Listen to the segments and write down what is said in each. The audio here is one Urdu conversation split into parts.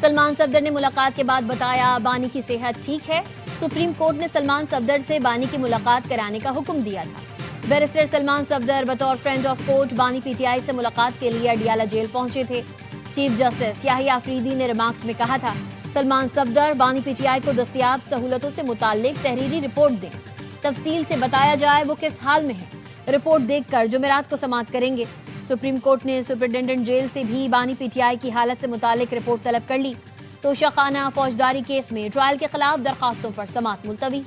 سلمان صفدر نے ملاقات کے بعد بتایا بانی کی صحت ٹھیک ہے۔ سپریم کورٹ نے سلمان صفدر سے بانی کی ملاقات کرانے کا حکم دیا تھا۔ بیرسٹر سلمان صفدر بطور فرینڈ آف کورٹ بانی پی ٹی آئی سے ملاقات کے لیے اڈیالہ جیل پہنچے تھے۔ چیف جسٹس یحییٰ آفریدی نے ریمارکس میں کہا تھا سلمان صفدر بانی پی ٹی آئی کو دستیاب سہولتوں سے متعلق تحریری رپورٹ دیں، تفصیل سے بتایا جائے وہ کس حال میں ہے، رپورٹ دیکھ کر جمعرات کو سماعت کریں گے۔ سپریم کورٹ نے سپرنٹینڈنٹ جیل سے بھی بانی پی ٹی آئی کی حالت سے متعلق رپورٹ طلب کر لی۔ توشہ خانہ فوجداری کیس میں ٹرائل کے خلاف درخواستوں پر سماعت ملتوی۔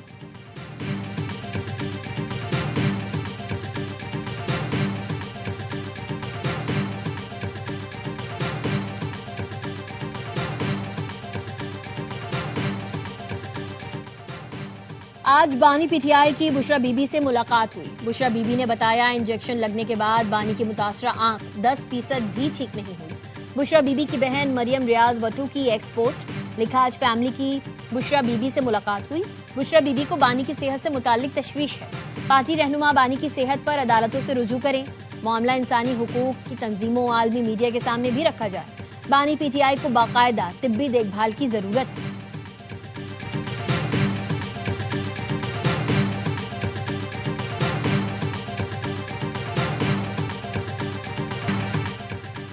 آج بانی پی ٹی آئی کی بشرا بی بی سے ملاقات ہوئی۔ بشرا بی بی نے بتایا انجیکشن لگنے کے بعد بانی کی متاثرہ آنکھ 10% بھی ٹھیک نہیں ہوئی۔ بشرا بی بی کی بہن مریم ریاض وٹو کی ایکس پوسٹ لکھا آج فیملی کی بشرا بی بی سے ملاقات ہوئی۔ بشرا بی بی کو بانی کی صحت سے متعلق تشویش ہے۔ پارٹی رہنما بانی کی صحت پر عدالتوں سے رجوع کریں، معاملہ انسانی حقوق کی تنظیموں اور عالمی میڈیا کے سامنے بھی رکھا جائے۔ بانی پی ٹی آئی کو باقاعدہ طبی دیکھ بھال کی ضرورت ہے۔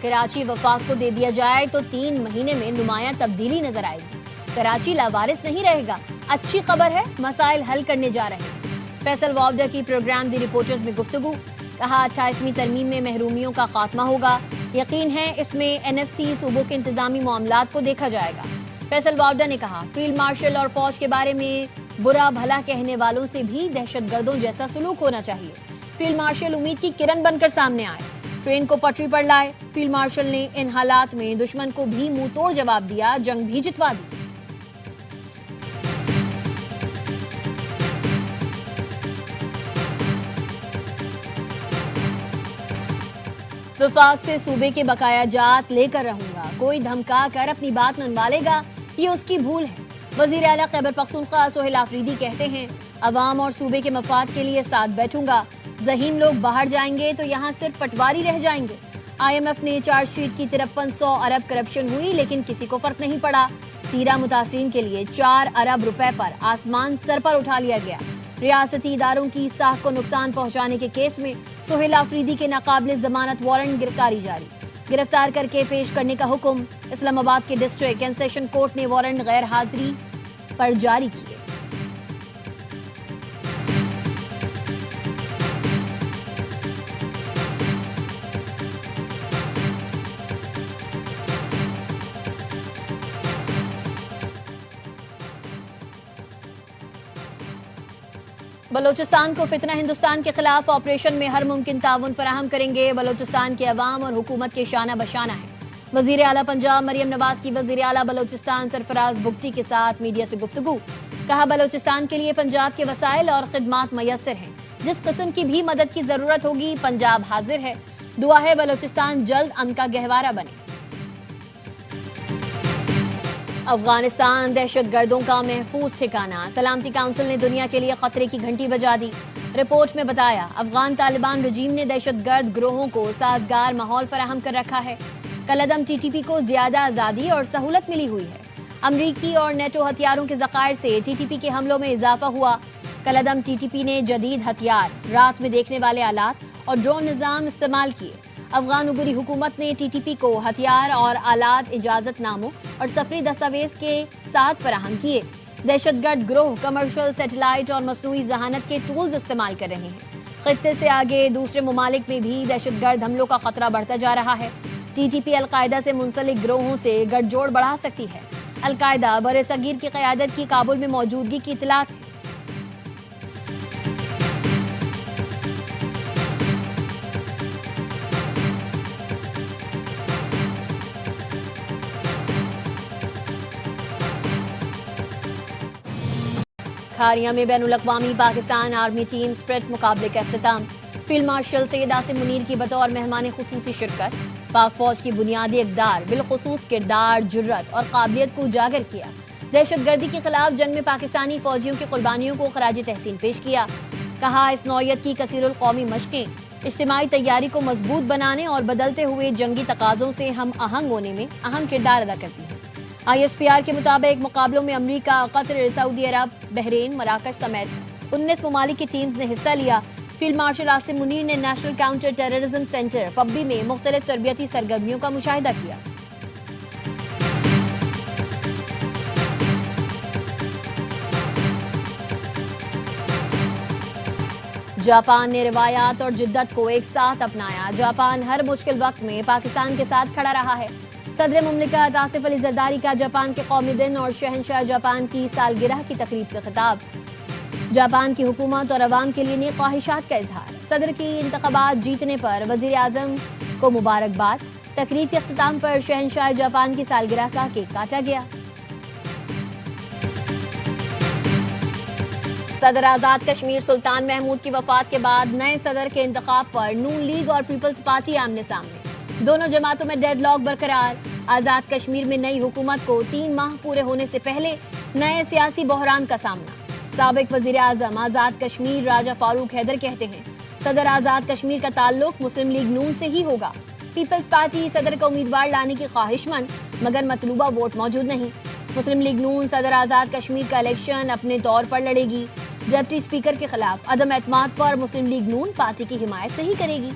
کراچی وفاق کو دے دیا جائے تو 3 مہینے میں نمایاں تبدیلی نظر آئے گی۔ کراچی لاوارث نہیں رہے گا، اچھی خبر ہے، مسائل حل کرنے جا رہے ہیں۔ فیصل وابڈا کی پروگرام دی رپورٹرز میں گفتگو، کہا 28ویں ترمیم میں محرومیوں کا خاتمہ ہوگا، یقین ہے اس میں این ایف سی صوبوں کے انتظامی معاملات کو دیکھا جائے گا۔ فیصل وابڈا نے کہا فیلڈ مارشل اور فوج کے بارے میں برا بھلا کہنے والوں سے بھی دہشت گردوں جیسا سلوک ہونا چاہیے۔ فیلڈ مارشل امید کی کرن بن کر سامنے آئے، ٹرین کو پٹری پر لائے۔ فیلڈ مارشل نے ان حالات میں دشمن کو بھی منہ توڑ جواب دیا، جنگ بھی جتوا دی۔ وفاق سے صوبے کے بقایا جات لے کر رہوں گا، کوئی دھمکا کر اپنی بات منوا لے گا، یہ اس کی بھول ہے۔ وزیر اعلیٰ خیبر پختونخوا سہیل آفریدی کہتے ہیں عوام اور صوبے کے مفاد کے لیے ساتھ بیٹھوں گا، ذہین لوگ باہر جائیں گے تو یہاں صرف پٹواری رہ جائیں گے۔ آئی ایم ایف نے چارج شیٹ کی 5300 ارب کرپشن ہوئی لیکن کسی کو فرق نہیں پڑا۔ 13 متاثرین کے لیے 4 ارب روپے پر آسمان سر پر اٹھا لیا گیا۔ ریاستی اداروں کی ساکھ کو نقصان پہنچانے کے کیس میں سہیل آفریدی کے ناقابل ضمانت وارنٹ گرفتاری جاری، گرفتار کر کے پیش کرنے کا حکم۔ اسلام آباد کے ڈسٹرکٹ اینڈ سیشن کورٹ نے وارنٹ غیر حاضری پر جاری کیے۔ بلوچستان کو فتنہ ہندوستان کے خلاف آپریشن میں ہر ممکن تعاون فراہم کریں گے، بلوچستان کے عوام اور حکومت کے شانہ بشانہ ہیں۔ وزیر اعلیٰ پنجاب مریم نواز کی وزیر اعلیٰ بلوچستان سرفراز بگٹی کے ساتھ میڈیا سے گفتگو، کہا بلوچستان کے لیے پنجاب کے وسائل اور خدمات میسر ہیں، جس قسم کی بھی مدد کی ضرورت ہوگی پنجاب حاضر ہے، دعا ہے بلوچستان جلد امن کا گہوارہ بنے۔ افغانستان دہشت گردوں کا محفوظ ٹھکانہ، سلامتی کونسل نے دنیا کے لیے خطرے کی گھنٹی بجا دی۔ رپورٹ میں بتایا افغان طالبان رجیم نے دہشت گرد گروہوں کو سازگار ماحول فراہم کر رکھا ہے۔ کالعدم ٹی ٹی پی کو زیادہ آزادی اور سہولت ملی ہوئی ہے۔ امریکی اور نیٹو ہتھیاروں کے ذخائر سے ٹی ٹی پی کے حملوں میں اضافہ ہوا۔ کالعدم ٹی ٹی پی نے جدید ہتھیار، رات میں دیکھنے والے آلات اور ڈرون نظام استعمال کیے۔ افغان عبوری حکومت نے ٹی ٹی پی کو ہتھیار اور آلات اجازت ناموں اور سفری دستاویز کے ساتھ فراہم کیے۔ دہشت گرد گروہ کمرشل سیٹلائٹ اور مصنوعی ذہانت کے ٹولز استعمال کر رہے ہیں۔ خطے سے آگے دوسرے ممالک میں بھی دہشت گرد حملوں کا خطرہ بڑھتا جا رہا ہے۔ ٹی ٹی پی القاعدہ سے منسلک گروہوں سے گٹھ جوڑ بڑھا سکتی ہے۔ القاعدہ برصغیر کی قیادت کی کابل میں موجودگی کی اطلاعات ہے۔ کھاریا میں بین الاقوامی پاکستان آرمی ٹیم اسپرنٹ مقابلے کا اختتام، فیلڈ مارشل سید عاصم منیر کی بطور مہمان خصوصی شرکت۔ پاک فوج کی بنیادی اقدار، بالخصوص کردار، جرت اور قابلیت کو اجاگر کیا۔ دہشت گردی کے خلاف جنگ میں پاکستانی فوجیوں کی قربانیوں کو خراج تحسین پیش کیا۔ کہا اس نوعیت کی کثیر القومی مشقیں اجتماعی تیاری کو مضبوط بنانے اور بدلتے ہوئے جنگی تقاضوں سے ہم آہنگ ہونے میں اہم کردار ادا کرتی ہیں۔ ISPR کے مطابق مقابلوں میں امریکہ، قطر، سعودی عرب، بحرین، مراکش سمیت 19 ممالک کی ٹیمز نے حصہ لیا۔ فیلڈ مارشل آصم منیر نے national counter terrorism centre Pabbi میں مختلف تربیتی سرگرمیوں کا مشاہدہ کیا۔ جاپان نے روایات اور جدت کو ایک ساتھ اپنایا۔ جاپان ہر مشکل وقت میں پاکستان کے ساتھ کھڑا رہا ہے۔ صدر مملکت آصف علی زرداری کا جاپان کے قومی دن اور شہنشاہ جاپان کی سالگرہ کی تقریب سے خطاب۔ جاپان کی حکومت اور عوام کے لیے نیک خواہشات کا اظہار۔ صدر کی انتخابات جیتنے پر وزیر اعظم کو مبارکباد۔ تقریب کے اختتام پر شہنشاہ جاپان کی سالگرہ کا کیک کاٹا گیا۔ صدر آزاد کشمیر سلطان محمود کی وفات کے بعد نئے صدر کے انتخاب پر نون لیگ اور پیپلز پارٹی آمنے سامنے۔ دونوں جماعتوں میں ڈیڈ لاک برقرار۔ آزاد کشمیر میں نئی حکومت کو 3 ماہ پورے ہونے سے پہلے نئے سیاسی بحران کا سامنا۔ سابق وزیر اعظم آزاد کشمیر راجہ فاروق حیدر کہتے ہیں صدر آزاد کشمیر کا تعلق مسلم لیگ نون سے ہی ہوگا۔ پیپلز پارٹی صدر کا امیدوار لانے کی خواہش مند مگر مطلوبہ ووٹ موجود نہیں۔ مسلم لیگ نون صدر آزاد کشمیر کا الیکشن اپنے طور پر لڑے گی۔ ڈپٹی اسپیکر کے خلاف عدم اعتماد پر مسلم لیگ نون پارٹی کی حمایت نہیں کرے گی۔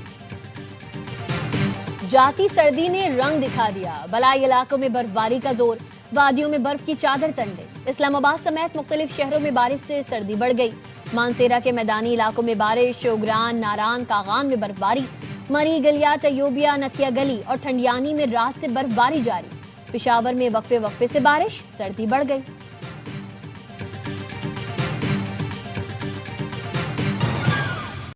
جاتی سردی نے رنگ دکھا دیا۔ بلائی علاقوں میں برف باری کا زور، وادیوں میں برف کی چادر تن گئی۔ اسلام آباد سمیت مختلف شہروں میں بارش سے سردی بڑھ گئی۔ مانسیرا کے میدانی علاقوں میں بارش، شوگران، ناران، کاغان میں برف باری، مری، گلیات، ایوبیا، نتھیا گلی اور ٹھنڈیانی میں رات سے برف باری جاری۔ پشاور میں وقفے وقفے سے بارش، سردی بڑھ گئی۔